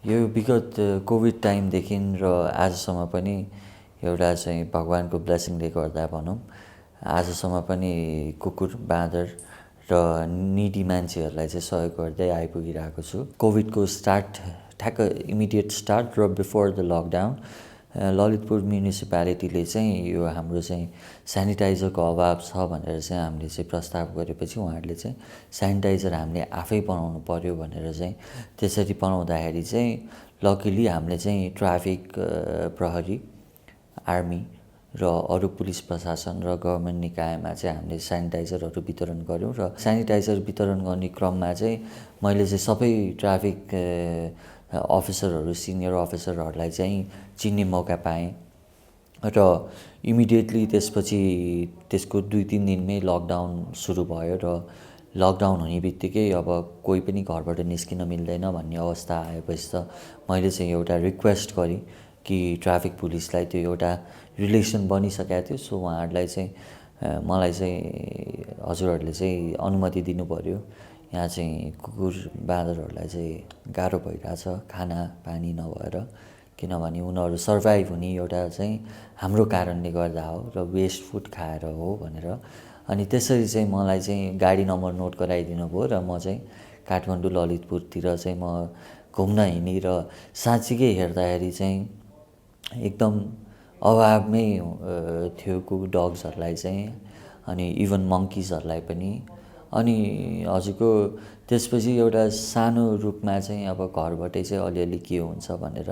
यो विगत कोभिड टाइमदेखि र आजसम्म पनि एउटा चाहिँ भगवानको ब्लेसिङले गर्दा भनौँ आजसम्म पनि कुकुर बाँदर र निडी मान्छेहरूलाई चाहिँ सहयोग गर्दै आइपुगिरहेको छु। कोभिडको स्टार्ट ठ्याक्क इमिडिएट स्टार्ट र बिफोर द लकडाउन ललितपुर म्युनिसिपालिटीले चाहिँ यो हाम्रो चाहिँ सेनिटाइजरको अभाव छ भनेर चाहिँ हामीले चाहिँ प्रस्ताव गरेपछि उहाँहरूले चाहिँ सेनिटाइजर हामीले आफै बनाउनु पर्यो भनेर चाहिँ त्यसरी बनाउँदाखेरि चाहिँ लकिली हामीले चाहिँ ट्राफिक प्रहरी आर्मी र अरू पुलिस प्रशासन र गभर्मेन्ट निकायमा चाहिँ हामीले सेनिटाइजरहरू वितरण गऱ्यौँ र सेनिटाइजर वितरण गर्ने क्रममा चाहिँ मैले चाहिँ सबै ट्राफिक अफिसरहरू सिनियर अफिसरहरूलाई चाहिँ चिन्ने मौका पाएँ र इमिडिएटली त्यसपछि त्यसको 2-3 दिनमै लकडाउन सुरु भयो र लकडाउन हुने बित्तिकै अब कोही पनि घरबाट निस्किन मिल्दैन भन्ने अवस्था आएपछि त मैले चाहिँ एउटा रिक्वेस्ट गरेँ कि ट्राफिक पुलिसलाई त्यो एउटा रिलेसन बनिसकेको थियो। सो उहाँहरूलाई चाहिँ मलाई चाहिँ हजुरहरूले चाहिँ अनुमति दिनु पऱ्यो। यहाँ चाहिँ कुकुर बाँदरहरूलाई चाहिँ गाह्रो भइरहेछ खाना पानी नभएर, किनभने उनीहरू सर्भाइभ हुने एउटा चाहिँ हाम्रो कारणले गर्दा हो र वेस्ट फुड खाएर हो भनेर। अनि त्यसरी चाहिँ मलाई चाहिँ गाडी नम्बर नोट गराइदिनु भयो र म चाहिँ काठमाडौँ ललितपुरतिर चाहिँ म घुम्न हिँडेँ र साँच्चीकै हेर्दाखेरि चाहिँ एकदम अभावमै थियो कुकुर डग्सहरूलाई चाहिँ अनि इभन मङ्किजहरूलाई पनि। अनि हजुरको त्यसपछि एउटा सानो रूपमा चाहिँ अब घरबाटै चाहिँ अलिअलि के हुन्छ भनेर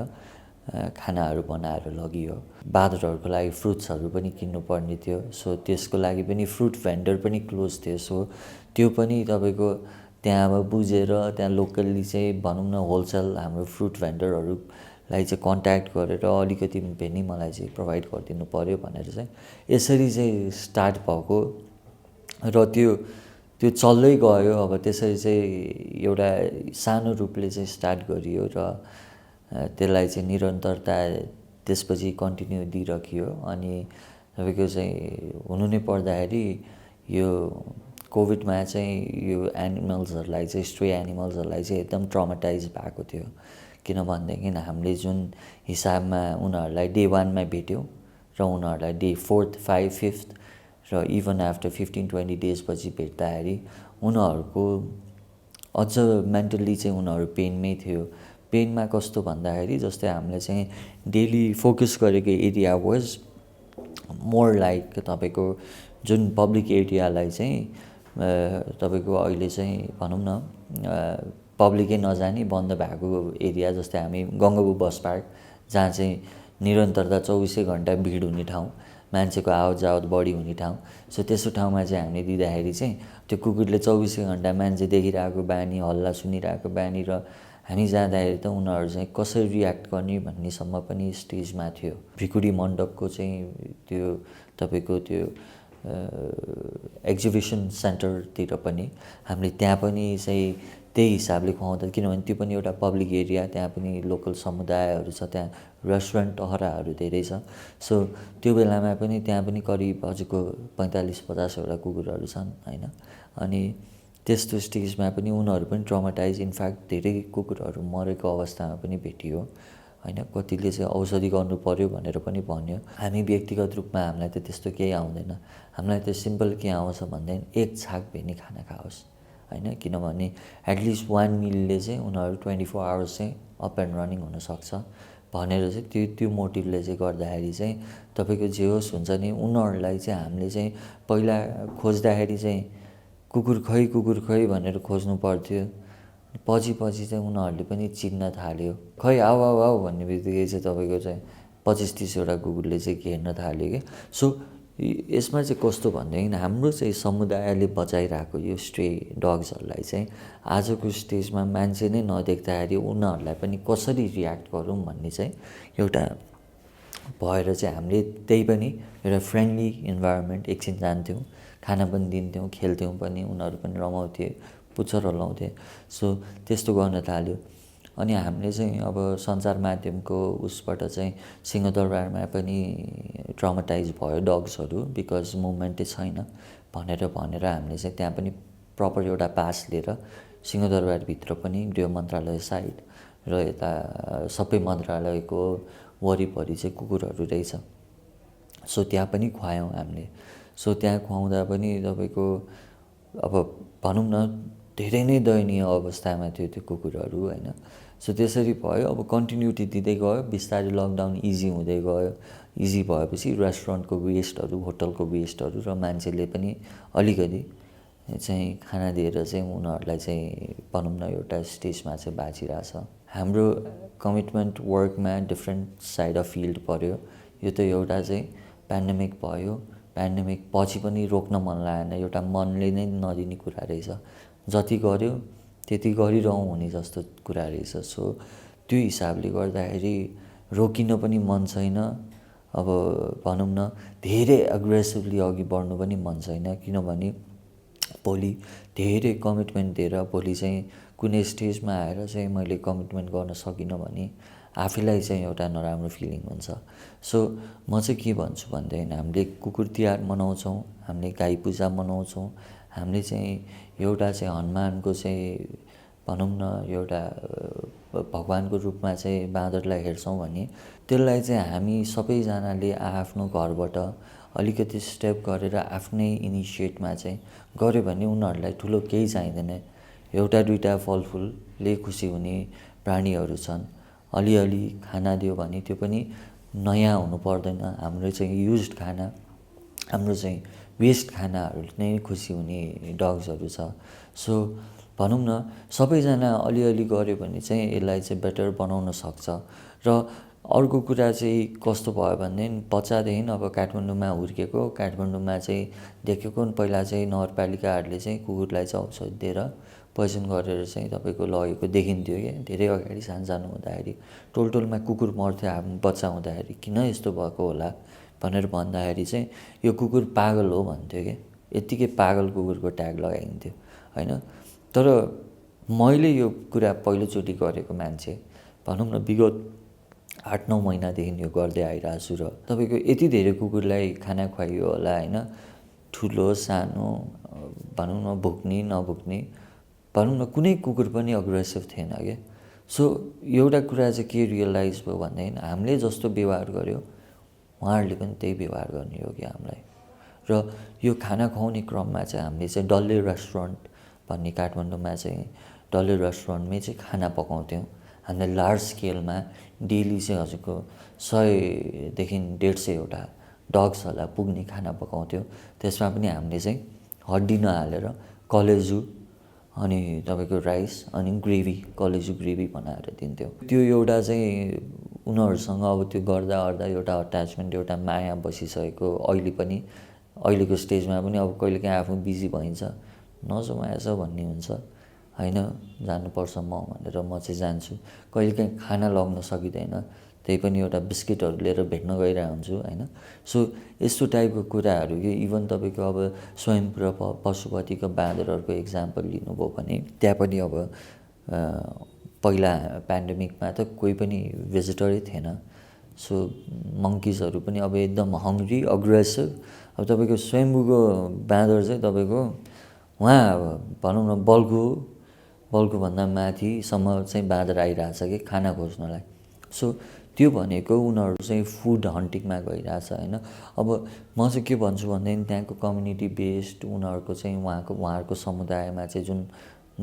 खानाहरू बनाएर लगियो। बाँदरहरूको लागि फ्रुट्सहरू पनि किन्नुपर्ने थियो। सो त्यसको लागि पनि फ्रुट भेन्डर पनि क्लोज थियो। सो त्यो पनि तपाईँको त्यहाँ अब बुझेर त्यहाँ लोकल्ली चाहिँ भनौँ न होलसेल हाम्रो फ्रुट भेन्डरहरूलाई चाहिँ कन्ट्याक्ट गरेर अलिकति भए नि मलाई चाहिँ प्रोभाइड गरिदिनु पऱ्यो भनेर चाहिँ यसरी चाहिँ स्टार्ट भएको र त्यो चल्दै गयो। अब त्यसरी चाहिँ एउटा सानो रूपले चाहिँ स्टार्ट गरियो र त्यसलाई चाहिँ निरन्तरता त्यसपछि कन्टिन्यू दिइराखियो। अनि तपाईँको चाहिँ हुनु नै पर्दाखेरि यो कोभिडमा चाहिँ यो एनिमल्सहरूलाई चाहिँ स्ट्रे एनिमल्सहरूलाई चाहिँ एकदम ट्रमाटाइज भएको थियो। किनभनेदेखि हामीले जुन हिसाबमा उनीहरूलाई डे 1मा भेट्यौँ र उनीहरूलाई डे 4th, 5th, 5th र इभन आफ्टर 15-20 डेजपछि भेट्दाखेरि उनीहरूको अझ मेन्टल्ली चाहिँ उनीहरू पेनमै थियो। पेनमा कस्तो भन्दाखेरि जस्तै हामीले चाहिँ डेली फोकस गरेको एरिया वाज मोर लाइक तपाईँको जुन पब्लिक एरियालाई चाहिँ तपाईँको अहिले चाहिँ भनौँ न पब्लिकै नजाने बन्द भएको एरिया, जस्तै हामी गङ्गाबु बस पार्क जहाँ चाहिँ निरन्तरता 24 घन्टा भिड हुने ठाउँ, मान्छेको आवत जावत बढी हुने ठाउँ। सो त्यस्तो ठाउँमा चाहिँ हामीले दिँदाखेरि चाहिँ त्यो कुकुरले 24 घन्टा मान्छे देखिरहेको बानी, हल्ला सुनिरहेको बानी र हामी जाँदाखेरि त उनीहरू चाहिँ कसरी रियाक्ट गर्ने भन्नेसम्म पनि स्टेजमा थियो। भ्रिकुडी मण्डपको चाहिँ त्यो तपाईँको त्यो एक्जिबिसन सेन्टरतिर पनि हामीले त्यहाँ पनि चाहिँ त्यही हिसाबले खुवाउँदा, किनभने त्यो पनि एउटा पब्लिक एरिया, त्यहाँ पनि लोकल समुदायहरू छ, त्यहाँ रेस्टुरेन्ट टहराहरू धेरै छ। सो त्यो बेलामा पनि त्यहाँ पनि करिब हजुरको 45-50वटा कुकुरहरू छन् होइन। अनि त्यस्तो स्टेजमा पनि उनीहरू पनि ट्रमाटाइज, इनफ्याक्ट धेरै कुकुरहरू मरेको अवस्थामा पनि भेटियो होइन। कतिले चाहिँ औषधि गर्नु पर्यो भनेर पनि भन्यो। हामी व्यक्तिगत रूपमा हामीलाई त त्यस्तो केही आउँदैन। हामीलाई त सिम्पल के आउँछ भन्दाखेरि एक छाक भए नि खाना खाओस् होइन। किनभने एटलिस्ट 1 मिलले चाहिँ उनीहरू 24 आवर्स चाहिँ अप एन्ड रनिङ हुनसक्छ भनेर चाहिँ त्यो मोटिभले चाहिँ गर्दाखेरि चाहिँ तपाईँको जे होस् हुन्छ नि। उनीहरूलाई चाहिँ हामीले चाहिँ पहिला खोज्दाखेरि चाहिँ कुकुर खै भनेर खोज्नु पर्थ्यो। पछि चाहिँ उनीहरूले पनि चिन्न थाल्यो। खै आऊ आऊ आऊ भन्ने बित्तिकै चाहिँ तपाईँको चाहिँ 25-30वटा कुकुरले चाहिँ घेर्न थाल्यो कि। सो यसमा चाहिँ कस्तो भनेदेखि हाम्रो चाहिँ समुदायले बचाइरहेको यो स्ट्रे डग्सहरूलाई चाहिँ आजको स्टेजमा मान्छे नै नदेख्दाखेरि उनीहरूलाई पनि कसरी रियाक्ट गरौँ भन्ने चाहिँ एउटा भएर चाहिँ हामीले त्यही पनि एउटा फ्रेन्डली इन्भाइरोमेन्ट एकछिन जान्थ्यौँ, खाना पनि दिन्थ्यौँ, खेल्थ्यौँ पनि, उनीहरू पनि रमाउँथे, पुच्छर हल्लाउँथे। सो त्यस्तो गर्न थाल्यो। अनि हामीले चाहिँ अब सञ्चार माध्यमको उसबाट चाहिँ सिंहदरबारमा पनि ट्रमाटाइज भयो डग्सहरू, बिकज मुभमेन्टै छैन भनेर हामीले चाहिँ त्यहाँ पनि प्रपर एउटा पास लिएर सिंहदरबारभित्र पनि गृह मन्त्रालय साइड र यता सबै मन्त्रालयको वरिपरि चाहिँ कुकुरहरू रहेछ। सो त्यहाँ पनि खुवायौँ हामीले। सो त्यहाँ खुवाउँदा पनि तपाईँको अब भनौँ न धेरै नै दयनीय अवस्थामा थियो त्यो कुकुरहरू होइन। सो त्यसरी भयो, अब कन्टिन्युटी दिँदै गयो, बिस्तारै लकडाउन इजी हुँदै गयो। इजी भएपछि रेस्टुरेन्टको वेस्टहरू, होटलको वेस्टहरू र मान्छेले पनि अलिकति चाहिँ खाना दिएर चाहिँ उनीहरूलाई चाहिँ भनौँ न एउटा स्टेजमा चाहिँ बाँचिरहेछ। हाम्रो कमिटमेन्ट वर्कमा डिफ्रेन्ट साइड अफ फिल्ड पऱ्यो। यो त एउटा चाहिँ पेन्डेमिक भयो, पेन्डेमिक पछि पनि रोक्न मन लागेन, एउटा मनले नै नदिने कुरा रहेछ। जति गर्यो त्यति गरिरहँ हुने जस्तो कुरा रहेछ। सो त्यो हिसाबले गर्दाखेरि रोकिन पनि मन छैन। अब भनौँ न धेरै एग्रेसिभली अघि बढ्नु पनि मन छैन, किनभने भोलि धेरै कमिटमेन्ट दिएर भोलि चाहिँ कुनै स्टेजमा आएर चाहिँ मैले कमिटमेन्ट गर्न सकिनँ भने आफैलाई चाहिँ एउटा नराम्रो फिलिङ हुन्छ। सो म चाहिँ के भन्छु भनेदेखि हामीले कुकुर तिहार मनाउँछौँ, हामीले गाई पूजा मनाउँछौँ, हामीले चाहिँ एउटा चाहिँ हनुमानको चाहिँ भनौँ न एउटा भगवानको रूपमा चाहिँ बाँदरलाई हेर्छौँ भने त्यसलाई चाहिँ हामी सबैजनाले आफ्नो घरबाट अलिकति स्टेप गरेर आफ्नै इनिसिएटमा चाहिँ गऱ्यो भने उनीहरूलाई ठुलो केही चाहिँदैन। एउटा दुईवटा फलफुलले खुसी हुने प्राणीहरू छन्। अलिअलि खाना दियो भने त्यो पनि नयाँ हुनु पर्दैन। हाम्रो चाहिँ युज्ड खाना, हाम्रो चाहिँ वेस्ट खानाहरू नै खुसी हुने डग्सहरू छ। सो भनौँ न सबैजना अलिअलि गऱ्यो भने चाहिँ यसलाई चाहिँ बेटर बनाउन सक्छ। र अर्को कुरा चाहिँ कस्तो भयो भनेदेखि बच्चादेखि अब काठमाडौँमा हुर्केको, काठमाडौँमा चाहिँ देखेको पहिला चाहिँ नगरपालिकाहरूले चाहिँ कुकुरलाई चाहिँ औषध दिएर पोइजन गरेर चाहिँ तपाईँको लगेको देखिन्थ्यो क्या। धेरै अगाडि सानो हुँदाखेरि टोलटोलमा कुकुर मर्थ्यो आफ्नो बच्चा हुँदाखेरि, किन यस्तो भएको होला भनेर भन्दाखेरि चाहिँ यो कुकुर पागल हो भन्थ्यो क्या। यत्तिकै पागल कुकुरको ट्याग लगाइन्थ्यो होइन। तर मैले यो कुरा पहिलोचोटि गरेको मान्छे भनौँ न विगत 8-9 महिनादेखि यो गर्दै आइरहेको छु। र तपाईँको यति धेरै कुकुरलाई खाना खुवाइयो होला होइन, ठुलो सानो भनौँ न भुक्ने नभुक्ने भनौँ न कुनै कुकुर पनि अग्रेसिभ थिएन क्या। सो एउटा कुरा चाहिँ के रियलाइज भयो भनेदेखि हामीले जस्तो व्यवहार गर्यो उहाँहरूले पनि त्यही व्यवहार गर्ने हो कि हामीलाई। र यो खाना खुवाउने क्रममा चाहिँ हामीले चाहिँ डल्ले रेस्टुरेन्ट भन्ने काठमाडौँमा चाहिँ डल्ले रेस्टुरेन्टमै चाहिँ खाना पकाउँथ्यौँ। हामीले लार्ज स्केलमा डेली चाहिँ हजुरको 100देखि 150वटा डग्सहरूलाई पुग्ने खाना पकाउँथ्यौँ। त्यसमा पनि हामीले चाहिँ हड्डी नहालेर कलेजु अनि तपाईँको राइस अनि ग्रेभी, कलेजु ग्रेभी बनाएर दिन्थ्यौँ। त्यो एउटा चाहिँ उनीहरूसँग अब त्यो गर्दा एउटा अट्याचमेन्ट, एउटा माया बसिसकेको। अहिले पनि अहिलेको स्टेजमा पनि अब कहिलेकाहीँ आफू बिजी भइन्छ, नजाउँ आएछ भन्ने हुन्छ होइन, जानुपर्छ म भनेर म चाहिँ जान्छु। कहिलेकाहीँ खाना लग्न सकिँदैन, त्यही पनि एउटा बिस्किटहरू लिएर भेट्न गइरहेको हुन्छु होइन। सो यस्तो टाइपको कुराहरू कि इभन तपाईँको अब स्वयंपुर पशुपतिको बाँदरहरूको इक्जाम्पल लिनुभयो भने त्यहाँ पनि अब पहिला पेन्डेमिकमा त कोही पनि भिजिटरै थिएन। सो मङ्किजहरू पनि अब एकदम हङ्ग्री अग्रेसिभ। अब तपाईँको स्वयम्भूको बाँदर चाहिँ तपाईँको उहाँ अब भनौँ न बल्कुभन्दा माथिसम्म चाहिँ बाँदर आइरहेछ कि खाना खोज्नलाई। सो त्यो भनेको उनीहरू चाहिँ फुड हन्टिङमा गइरहेछ होइन। अब म चाहिँ के भन्छु भनेदेखि त्यहाँको कम्युनिटी बेस्ड उनीहरूको चाहिँ उहाँहरूको समुदायमा चाहिँ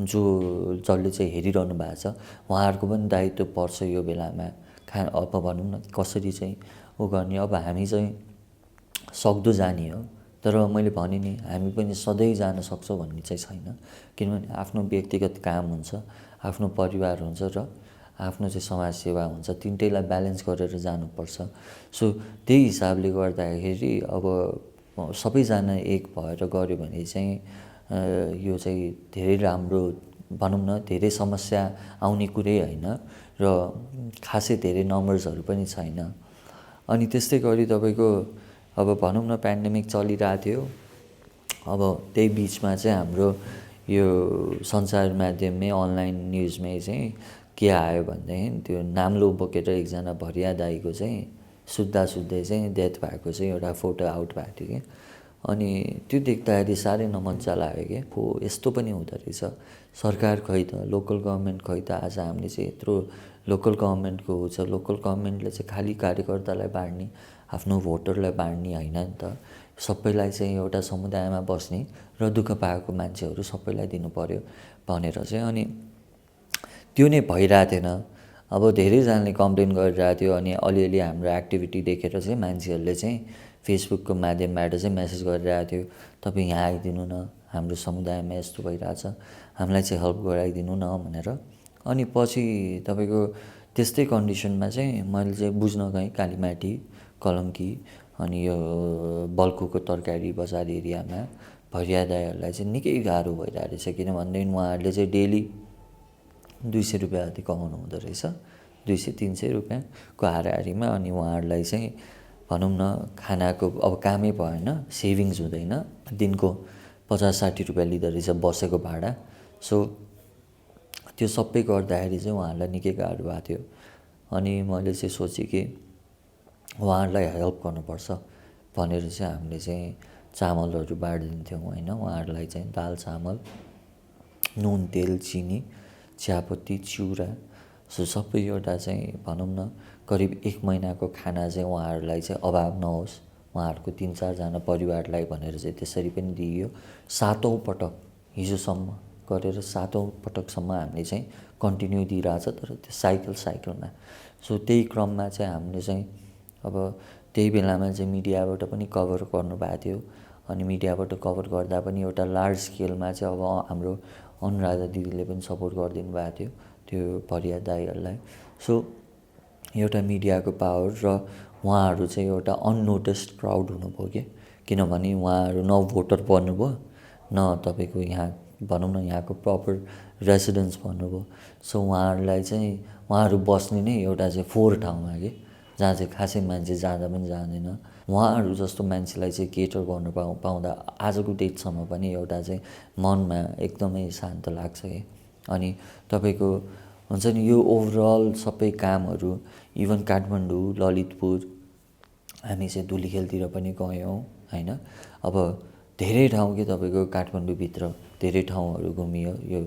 जसले चाहिँ हेरिरहनु भएको छ उहाँहरूको पनि दायित्व पर्छ यो बेलामा अब भनौँ न कसरी चाहिँ ऊ गर्ने। अब हामी चाहिँ सक्दो जाने हो, तर मैले भने नि हामी पनि सधैँ जान सक्छौँ भन्ने चाहिँ छैन, किनभने आफ्नो व्यक्तिगत काम हुन्छ, आफ्नो परिवार हुन्छ र आफ्नो चाहिँ समाज सेवा हुन्छ, तिनटैलाई ब्यालेन्स गरेर जानुपर्छ। सो त्यही हिसाबले गर्दाखेरि अब सबैजना एक भएर गऱ्यो भने चाहिँ यो चाहिँ धेरै राम्रो भनौँ न, धेरै समस्या आउने कुरै होइन र खासै धेरै नम्बर्सहरू पनि छैन। अनि त्यस्तै गरी तपाईँको अब भनौँ न पेन्डेमिक चलिरहेको थियो। अब त्यही बिचमा चाहिँ हाम्रो यो सञ्चार माध्यममै अनलाइन न्युजमै चाहिँ के आयो भनेदेखि त्यो नाम्लो बोकेर एकजना भरिया दाइको चाहिँ सुत्दै चाहिँ डेथ भएको चाहिँ एउटा फोटो आउट भएको थियो कि। अनि त्यो देख्दाखेरि साह्रै नमज्जा लाग्यो क्या, हो यस्तो पनि हुँदो रहेछ। सरकार खै त, लोकल गभर्मेन्ट खै त, आज हामीले चाहिँ यत्रो लोकल गभर्मेन्टको छ, लोकल गभर्मेन्टले चाहिँ खालि कार्यकर्तालाई बाँड्ने, आफ्नो भोटरलाई बाँड्ने होइन नि त। सबैलाई चाहिँ एउटा समुदायमा बस्ने र दुःख पाएको मान्छेहरू सबैलाई दिनु पऱ्यो भनेर चाहिँ, अनि त्यो नै भइरहेको थिएन। अब धेरैजनाले कम्प्लेन गरिरहेको थियो, अनि अलिअलि हाम्रो एक्टिभिटी देखेर चाहिँ मान्छेहरूले चाहिँ फेसबुकको माध्यमबाट चाहिँ मेसेज गरिरहेको थियो, तपाईँ यहाँ आइदिनु न, हाम्रो समुदायमा यस्तो भइरहेछ, हामीलाई चाहिँ हेल्प गराइदिनु न भनेर। अनि पछि तपाईँको त्यस्तै कन्डिसनमा चाहिँ मैले चाहिँ बुझ्न गएँ कालीमाटी, कलङ्की अनि यो बल्कुको तरकारी बजार एरियामा भरिया दाईहरूलाई चाहिँ निकै गाह्रो भइरहेको रहेछ। किनभनेदेखि उहाँहरूले चाहिँ डेली 200 रुपियाँ जति कमाउनु हुँदो रहेछ, 200-300 रुपियाँको हाराहारीमा। अनि उहाँहरूलाई चाहिँ भनौँ न खानाको अब कामै भएन, सेभिङ्स हुँदैन, दिनको 50-60 रुपियाँ लिँदो रहेछ बसेको भाडा। सो त्यो सबै गर्दाखेरि चाहिँ उहाँहरूलाई निकै गाह्रो भएको थियो। अनि मैले चाहिँ सोचेँ कि उहाँहरूलाई हेल्प गर्नुपर्छ भनेर चाहिँ हामीले चाहिँ चामलहरू बाँडिदिन्थ्यौँ होइन, उहाँहरूलाई चाहिँ दाल चामल, नुन तेल चिनी चियापत्ती चिउरा, सो सबै एउटा चाहिँ भनौँ न करिब 1 महिनाको खाना चाहिँ उहाँहरूलाई चाहिँ अभाव नहोस्, उहाँहरूको 3-4जना परिवारलाई भनेर चाहिँ त्यसरी पनि दिइयो। 7औँ पटक हिजोसम्म गरेर 7औँ पटकसम्म हामीले चाहिँ कन्टिन्यू दिइरहेछ, तर त्यो साइकलमा। सो त्यही क्रममा चाहिँ हामीले चाहिँ अब त्यही बेलामा चाहिँ मिडियाबाट पनि कभर गर्नुभएको थियो। अनि मिडियाबाट कभर गर्दा पनि एउटा लार्ज स्केलमा चाहिँ अब हाम्रो अनुराधा दिदीले पनि सपोर्ट गरिदिनु भएको थियो त्यो भरिया दाईहरूलाई। सो एउटा मिडियाको पावर र उहाँहरू चाहिँ एउटा अननोटिस्ड क्राउड हुनुभयो क्या, किनभने उहाँहरू न भोटर बन्नुभयो, न तपाईँको यहाँ भनौँ न यहाँको प्रपर रेसिडेन्स भन्नुभयो। सो उहाँहरूलाई चाहिँ उहाँहरू बस्ने नै एउटा चाहिँ 4 ठाउँमा कि जहाँ चाहिँ खासै मान्छे जाँदा पनि जाँदैन। उहाँहरू जस्तो मान्छेलाई चाहिँ केटर गर्नु पाउँदा आजको डेटसम्म पनि एउटा चाहिँ मनमा एकदमै शान्त लाग्छ कि। अनि तपाईँको हुन्छ नि यो ओभरअल सबै कामहरू इभन काठमाडौँ, ललितपुर, हामी चाहिँ धुलिखेलतिर पनि गयौँ होइन। अब धेरै ठाउँ कि तपाईँको काठमाडौँभित्र धेरै ठाउँहरू घुमियो, यो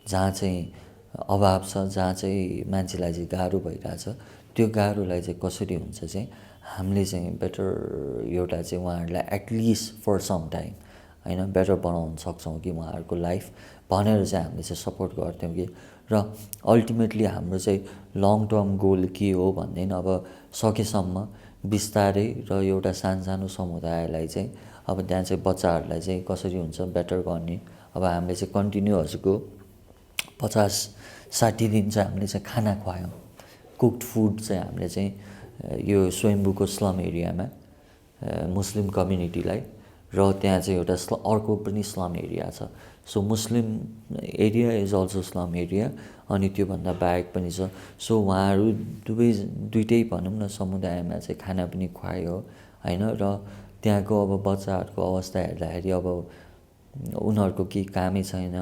जहाँ चाहिँ अभाव छ, जहाँ चाहिँ मान्छेलाई चाहिँ गाह्रो भइरहेछ, त्यो गाह्रोलाई चाहिँ कसरी हुन्छ चाहिँ हामीले चाहिँ बेटर एउटा चाहिँ उहाँहरूलाई एटलिस्ट फर सम टाइम होइन बेटर बनाउन सक्छौँ कि उहाँहरूको लाइफ भनेर चाहिँ हामीले चाहिँ सपोर्ट गर्थ्यौँ कि। र अल्टिमेटली हाम्रो चाहिँ लङ टर्म गोल के हो भनेदेखि अब सकेसम्म बिस्तारै र एउटा सानो समुदायलाई चाहिँ अब त्यहाँ चाहिँ बच्चाहरूलाई चाहिँ कसरी हुन्छ बेटर गर्ने। अब हामीले चाहिँ कन्टिन्यू हजुरको 50-60 दिन चाहिँ हामीले चाहिँ खाना खुवायौँ, कुक्ड फुड चाहिँ हामीले चाहिँ यो स्वयम्भूको स्लम एरियामा मुस्लिम कम्युनिटीलाई, र त्यहाँ चाहिँ एउटा अर्को पनि स्लम एरिया छ। So Muslim area is also slum area, अनि त्योभन्दा बाहेक पनि छ। सो उहाँहरू दुइटै भनौँ न समुदायमा चाहिँ खाना पनि खुवायो होइन। र त्यहाँको अब बच्चाहरूको अवस्था हेर्दाखेरि अब उनीहरूको केही कामै छैन,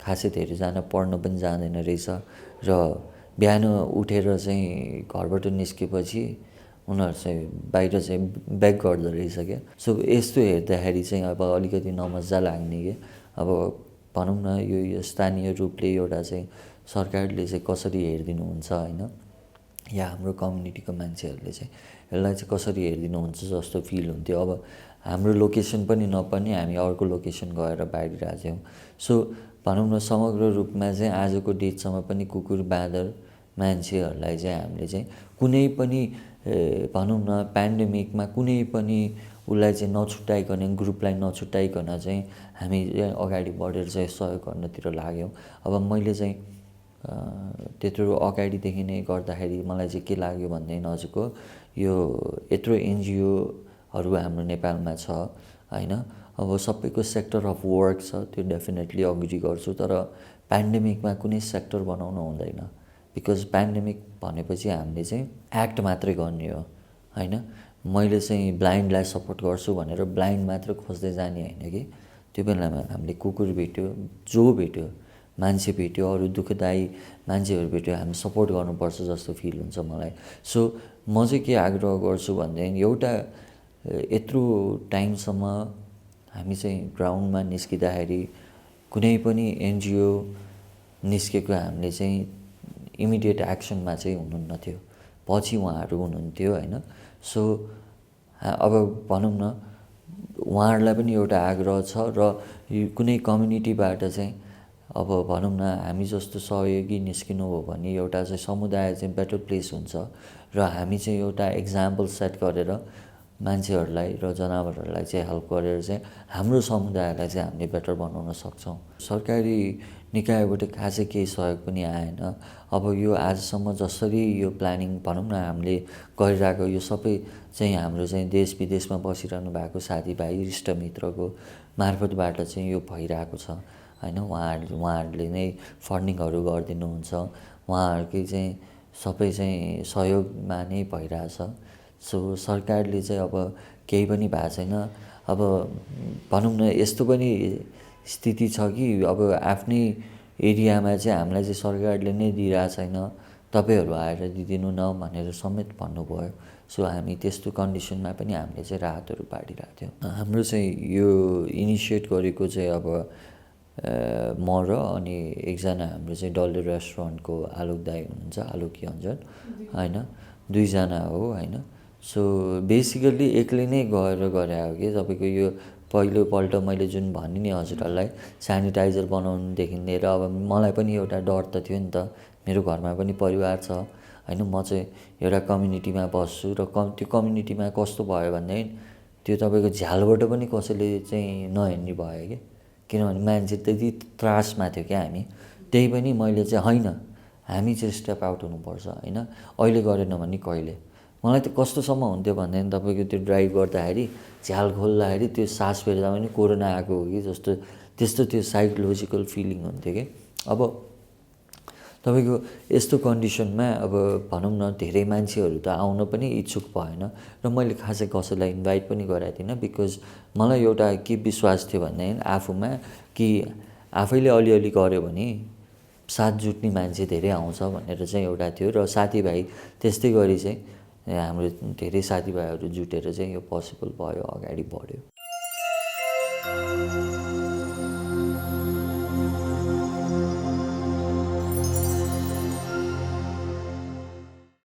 खासै धेरैजना पढ्न पनि जाँदैन रहेछ, र बिहान उठेर चाहिँ घरबाट निस्केपछि उनीहरू चाहिँ बाहिर चाहिँ ब्याक गर्दो रहेछ क्या। सो यस्तो हेर्दाखेरि चाहिँ अब अलिकति नमज्जा लाग्ने क्या। अब भनौँ न यो स्थानीय रूपले एउटा चाहिँ सरकारले चाहिँ कसरी हेरिदिनुहुन्छ होइन, या हाम्रो कम्युनिटीको मान्छेहरूले चाहिँ यसलाई चाहिँ कसरी हेरिदिनुहुन्छ जस्तो फिल हुन्थ्यो। अब हाम्रो लोकेसन पनि नपर्ने, हामी अर्को लोकेसन गएर बाँडिरहेको थियौँ। सो भनौँ न समग्र रूपमा चाहिँ आजको डेटसम्म पनि कुकुर बाँदर मान्छेहरूलाई चाहिँ हामीले चाहिँ कुनै पनि भनौँ न पेन्डेमिकमा कुनै पनि उसलाई चाहिँ नछुट्याइकन, ग्रुपलाई नछुट्याइकन चाहिँ हामी अगाडि बढेर चाहिँ सहयोग गर्नतिर लाग्यौँ। अब मैले चाहिँ त्यत्रो अगाडिदेखि नै गर्दाखेरि मलाई चाहिँ के लाग्यो भनेदेखि हजुरको यो यत्रो एनजिओहरू हाम्रो नेपालमा छ होइन। अब सबैको सेक्टर अफ वर्क छ, त्यो डेफिनेटली अग्री गर्छु, तर पेन्डेमिकमा कुनै सेक्टर बनाउनु हुँदैन। बिकज पेन्डेमिक भनेपछि हामीले चाहिँ एक्ट मात्रै गर्ने हो होइन। मैले चाहिँ ब्लाइन्डलाई सपोर्ट गर्छु भनेर ब्लाइन्ड मात्र खोज्दै जाने होइन कि। त्यो बेलामा हामीले कुकुर भेट्यो, जो भेट्यो, मान्छे भेट्यो, अरू दुःखदायी मान्छेहरू भेट्यो, हामी सपोर्ट गर्नुपर्छ जस्तो फिल हुन्छ मलाई। सो म चाहिँ के आग्रह गर्छु भनेदेखि एउटा यत्रो टाइमसम्म हामी चाहिँ ग्राउन्डमा निस्किँदाखेरि कुनै पनि एनजिओ निस्केको हामीले चाहिँ इमिडिएट एक्सनमा चाहिँ हुनुहुन्न थियो, पछि उहाँहरू हुनुहुन्थ्यो होइन। सो अब भनौँ न उहाँहरूलाई पनि एउटा आग्रह छ र यो कुनै कम्युनिटीबाट चाहिँ अब भनौँ न हामी जस्तो सहयोगी निस्किनु हो भने एउटा चाहिँ समुदाय चाहिँ बेटर प्लेस हुन्छ र हामी चाहिँ एउटा इक्जाम्पल सेट गरेर मान्छेहरूलाई र जनावरहरूलाई चाहिँ हेल्प गरेर चाहिँ हाम्रो समुदायलाई चाहिँ हामीले बेटर बनाउन सक्छौँ। सरकारी निकायबाट खासै केही सहयोग पनि आएन। अब यो आजसम्म जसरी यो प्लानिङ भनौँ न हामीले गरिरहेको यो सबै चाहिँ हाम्रो चाहिँ देश विदेशमा बसिरहनु भएको साथीभाइ इष्टमित्रको मार्फतबाट चाहिँ यो भइरहेको छ होइन। उहाँहरूले नै फन्डिङहरू गरिदिनुहुन्छ, उहाँहरूकै चाहिँ सबै चाहिँ सहयोगमा नै भइरहेछ। सो सरकारले चाहिँ अब केही पनि भएको छैन। अब भनौँ न यस्तो पनि स्थिति छ कि अब आफ्नै एरियामा चाहिँ हामीलाई चाहिँ सरकारले नै दिइरहेको छैन, तपाईँहरू आएर दिदिनु न भनेर समेत भन्नुभयो। सो हामी त्यस्तो कन्डिसनमा पनि हामीले चाहिँ राहतहरू बाँडिरहेको थियौँ। हाम्रो चाहिँ यो इनिसिएट गरेको चाहिँ अब म र अनि एकजना हाम्रो चाहिँ डल्ले रेस्टुरेन्टको आलोक दाई हुनुहुन्छ, आलोक योन्जन होइन, दुईजना हो होइन। सो बेसिकल्ली एक्लै नै गएर गरे हो कि तपाईँको यो पहिलोपल्ट मैले जुन भने नि हजुरहरूलाई सेनिटाइजर बनाउनुदेखि लिएर अब मलाई पनि एउटा डर त थियो नि त, मेरो घरमा पनि परिवार छ होइन। म चाहिँ एउटा कम्युनिटीमा बस्छु र त्यो कम्युनिटीमा कस्तो भयो भनेदेखि त्यो तपाईँको झ्यालबाट पनि कसैले चाहिँ नहेर्ने भयो कि, किनभने मान्छे त्यति त्रासमा थियो क्या हामी। त्यही पनि मैले चाहिँ होइन हामी चाहिँ स्टेप आउट हुनुपर्छ होइन, अहिले गरेन भने कहिले। मलाई त कस्तोसम्म हुन्थ्यो भनेदेखि तपाईँको त्यो ड्राइभ गर्दाखेरि झ्याल खोल्दाखेरि त्यो सास फेर्दा पनि कोरोना आएको हो कि जस्तो त्यस्तो त्यो साइकोलोजिकल फिलिङ हुन्थ्यो कि। अब तपाईँको यस्तो कन्डिसनमा अब भनौँ न धेरै मान्छेहरू त आउन पनि इच्छुक भएन र मैले खासै कसैलाई इन्भाइट पनि गरेको थिइनँ। बिकज मलाई एउटा के विश्वास थियो भनेदेखि आफूमा कि आफैले अलिअलि गऱ्यो भने साथ जुट्ने मान्छे धेरै आउँछ भनेर चाहिँ एउटा थियो र साथीभाइ त्यस्तै गरी चाहिँ हाम्रो धेरै साथीभाइहरू जुटेर चाहिँ यो पोसिबल भयो, अगाडि बढ्यो।